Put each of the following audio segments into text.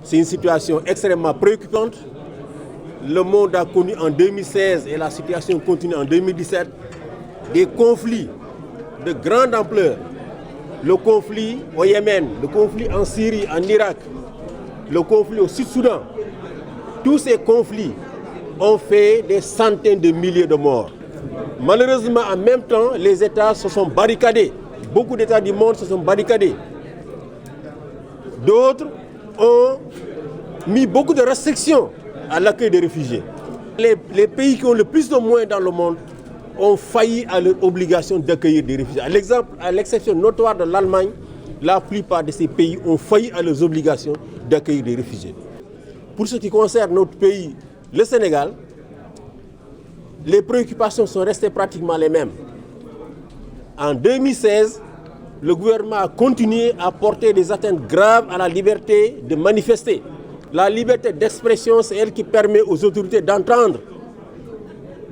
C'est une situation extrêmement préoccupante. Le monde a connu en 2016 et la situation continue en 2017 des conflits de grande ampleur. Le conflit au Yémen, le conflit en Syrie, en Irak, le conflit au Sud-Soudan. Tous ces conflits ont fait des centaines de milliers de morts. Malheureusement, en même temps, les États se sont barricadés. Beaucoup d'États du monde se sont barricadés. D'autres ont mis beaucoup de restrictions à l'accueil des réfugiés. Les pays qui ont le plus de moyens dans le monde ont failli à leur obligation d'accueillir des réfugiés. À l'exception notoire de l'Allemagne, la plupart de ces pays ont failli à leurs obligations d'accueillir des réfugiés. Pour ce qui concerne notre pays, le Sénégal, les préoccupations sont restées pratiquement les mêmes. En 2016, le gouvernement a continué à porter des atteintes graves à la liberté de manifester. La liberté d'expression, c'est elle qui permet aux autorités d'entendre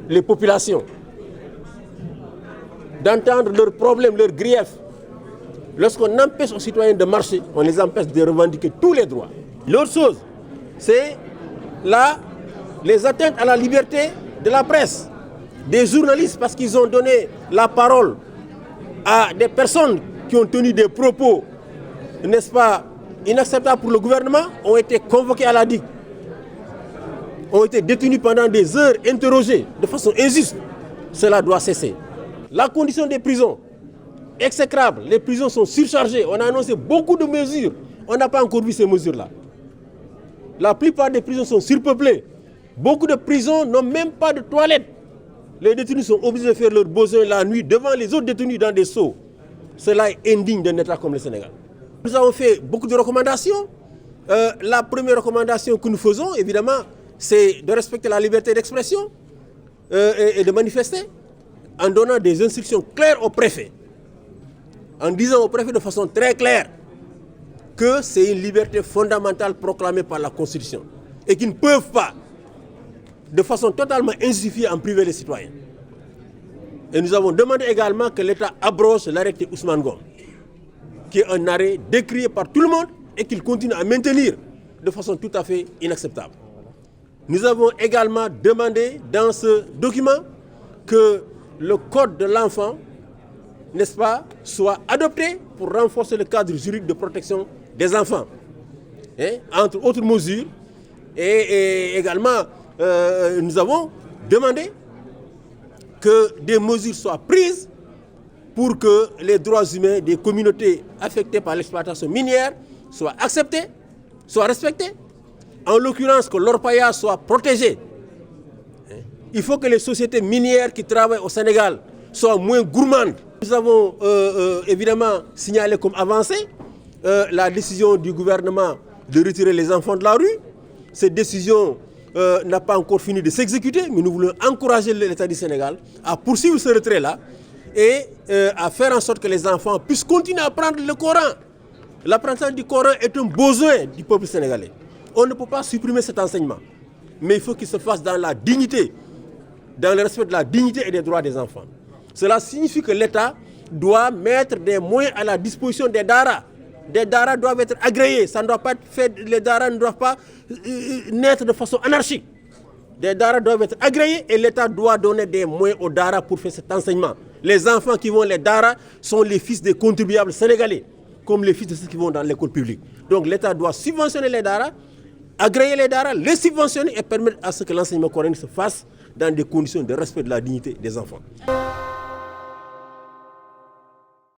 les populations, d'entendre leurs problèmes, leurs griefs. Lorsqu'on empêche aux citoyens de marcher, on les empêche de revendiquer tous les droits. L'autre chose, c'est les atteintes à la liberté de la presse, des journalistes, parce qu'ils ont donné la parole à des personnes qui ont tenu des propos, n'est-ce pas, inacceptables pour le gouvernement, ont été convoqués à la DIC, ont été détenus pendant des heures, interrogés de façon injuste. Cela doit cesser. La condition des prisons, exécrable, les prisons sont surchargées, on a annoncé beaucoup de mesures, on n'a pas encore vu ces mesures-là. La plupart des prisons sont surpeuplées, beaucoup de prisons n'ont même pas de toilettes. Les détenus sont obligés de faire leurs besoins la nuit devant les autres détenus dans des seaux. Cela est indigne d'un État comme le Sénégal. Nous avons fait beaucoup de recommandations. La première recommandation que nous faisons, évidemment, c'est de respecter la liberté d'expression et de manifester en donnant des instructions claires au préfet, en disant au préfet de façon très claire que c'est une liberté fondamentale proclamée par la Constitution et qu'ils ne peuvent pas, de façon totalement injustifiée, en priver les citoyens. Et nous avons demandé également que l'État abroge l'arrêté Ousmane Ngom, qui est un arrêt décrié par tout le monde et qu'il continue à maintenir de façon tout à fait inacceptable. Nous avons également demandé dans ce document que le code de l'enfant, n'est-ce pas, soit adopté pour renforcer le cadre juridique de protection des enfants. Et, entre autres mesures, et également, nous avons demandé que des mesures soient prises pour que les droits humains des communautés affectées par l'exploitation minière soient acceptés, soient respectés. En l'occurrence, que l'orpaillage soit protégé. Il faut que les sociétés minières qui travaillent au Sénégal soient moins gourmandes. Nous avons évidemment signalé comme avancée la décision du gouvernement de retirer les enfants de la rue. Cette décision n'a pas encore fini de s'exécuter, mais nous voulons encourager l'État du Sénégal à poursuivre ce retrait-là et à faire en sorte que les enfants puissent continuer à apprendre le Coran. L'apprentissage du Coran est un besoin du peuple sénégalais. On ne peut pas supprimer cet enseignement, mais il faut qu'il se fasse dans la dignité, dans le respect de la dignité et des droits des enfants. Cela signifie que l'État doit mettre des moyens à la disposition des daras. Des daras doivent être agréés, ça ne doit pas être fait, les daras ne doivent pas naître de façon anarchique. Des daras doivent être agréés et l'État doit donner des moyens aux daras pour faire cet enseignement. Les enfants qui vont les daras sont les fils des contribuables sénégalais, comme les fils de ceux qui vont dans l'école publique. Donc l'État doit subventionner les daras, agréer les daras, les subventionner et permettre à ce que l'enseignement coranique se fasse dans des conditions de respect de la dignité des enfants.